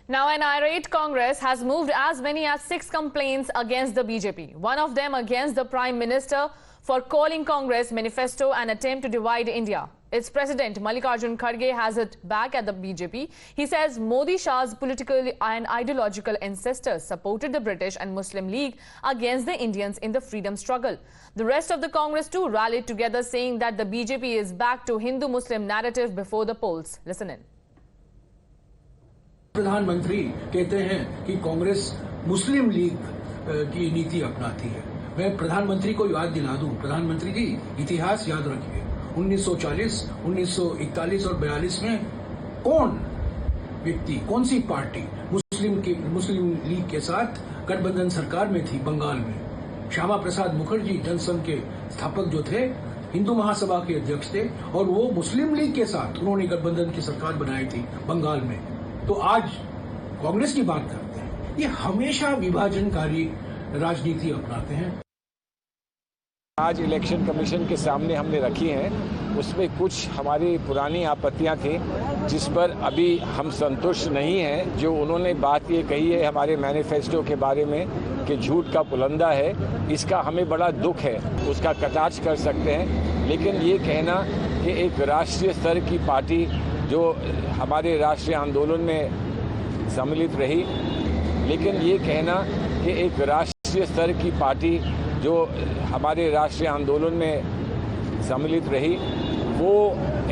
Now, an irate Congress has moved as many as 6 complaints against the BJP. One of them against the Prime Minister for calling Congress manifesto an attempt to divide India. Its President Mallikarjun Kharge has it back at the BJP. He says Modi Shah's political and ideological ancestors supported the British and Muslim League against the Indians in the freedom struggle. The rest of the Congress too rallied together, saying that the BJP is back to Hindu-Muslim narrative before the polls. Listen in. प्रधानमंत्री कहते हैं कि कांग्रेस मुस्लिम league की नीति अपनाती है। मैं प्रधानमंत्री को याद दिला दूं, प्रधानमंत्री जी इतिहास याद रखिए, 1940, 1941 और 42 में कौन व्यक्ति, कौन सी पार्टी मुस्लिम लीग के साथ गठबंधन सरकार में थी बंगाल में। श्यामा प्रसाद मुखर्जी जनसंघ के स्थापक जो थे, हिंदू महासभा के अध्यक्ष थे और वो मुस्लिम लीग के साथ उन्होंने गठबंधन की सरकार बनाई थी बंगाल में। तो आज कांग्रेस की बात करते हैं, ये हमेशा विभाजनकारी राजनीति अपनाते हैं। आज इलेक्शन कमीशन के सामने हमने रखी हैं, उसमें कुछ हमारी पुरानी आपत्तियां थी जिस पर अभी हम संतुष्ट नहीं हैं। जो उन्होंने बात ये कही है हमारे मैनिफेस्टो के बारे में कि झूठ का पुलंदा है, इसका हमें बड़ा दुख है, उसका कटाक्ष कर सकते हैं। लेकिन ये कहना कि एक राष्ट्रीय स्तर की पार्टी जो हमारे राष्ट्रीय आंदोलन में सम्मिलित रही, लेकिन ये कहना कि एक राष्ट्रीय स्तर की पार्टी जो हमारे राष्ट्रीय आंदोलन में सम्मिलित रही, वो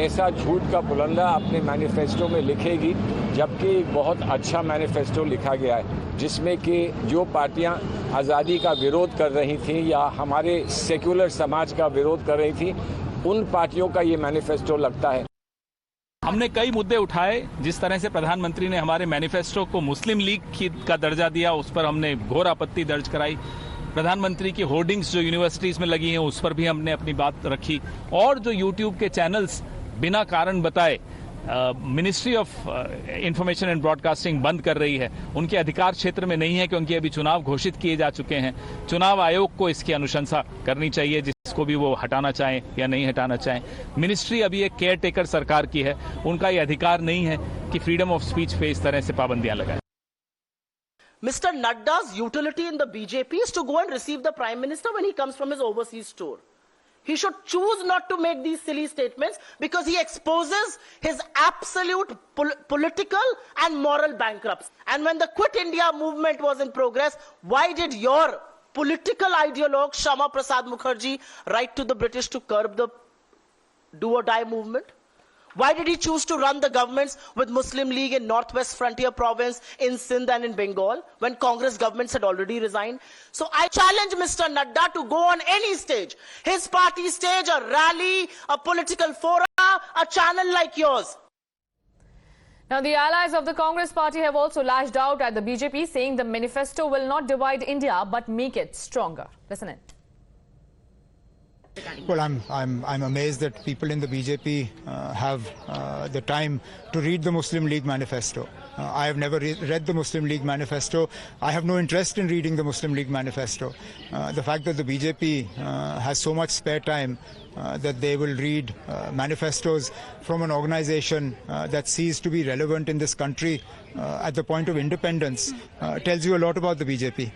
ऐसा झूठ का पुलंदा अपने मैनिफेस्टो में लिखेगी, जबकि एक बहुत अच्छा मैनिफेस्टो लिखा गया है जिसमें कि जो पार्टियां आज़ादी का विरोध कर रही थी या हमारे सेक्युलर समाज का विरोध कर रही थी, उन पार्टियों का ये मैनिफेस्टो लगता है। हमने कई मुद्दे उठाए। जिस तरह से प्रधानमंत्री ने हमारे मैनिफेस्टो को मुस्लिम लीग का दर्जा दिया, उस पर हमने घोर आपत्ति दर्ज कराई। प्रधानमंत्री की होर्डिंग्स जो यूनिवर्सिटीज में लगी हैं, उस पर भी हमने अपनी बात रखी। और जो यूट्यूब के चैनल्स बिना कारण बताए ministry of information and broadcasting बंद कर रही है, उनके अधिकार क्षेत्र में नहीं है क्योंकि अभी चुनाव घोषित किए जा चुके हैं। चुनाव आयोग को इसकी अनुशंसा करनी चाहिए, जिसको भी वो हटाना चाहें या नहीं हटाना चाहें। मिनिस्ट्री अभी एक केयर टेकर सरकार की है, उनका ये अधिकार नहीं है कि फ्रीडम ऑफ स्पीच पे इस तरह से पाबंदियां लगाएं। Mr. Nadda's utility in the BJP is to go and receive the Prime Minister when he comes from his overseas tour. He should choose not to make these silly statements because he exposes his absolute political and moral bankruptcy. And when the Quit India movement was in progress, why did your political ideologue Shama Prasad Mukherjee write to the British to curb the do or die movement? Why did he choose to run the governments with Muslim League in Northwest Frontier Province, in Sindh and in Bengal, when Congress governments had already resigned? So I challenge Mr. Nadda to go on any stage, his party stage, a rally, a political forum, a channel like yours. Now, the allies of the Congress party have also lashed out at the BJP, saying the manifesto will not divide India but make it stronger. Listen in. Well, I'm amazed that people in the BJP have the time to read the Muslim League manifesto. I have never read the Muslim League manifesto. I have no interest in reading the Muslim League manifesto. The fact that the BJP has so much spare time that they will read manifestos from an organization that ceased to be relevant in this country at the point of independence tells you a lot about the BJP.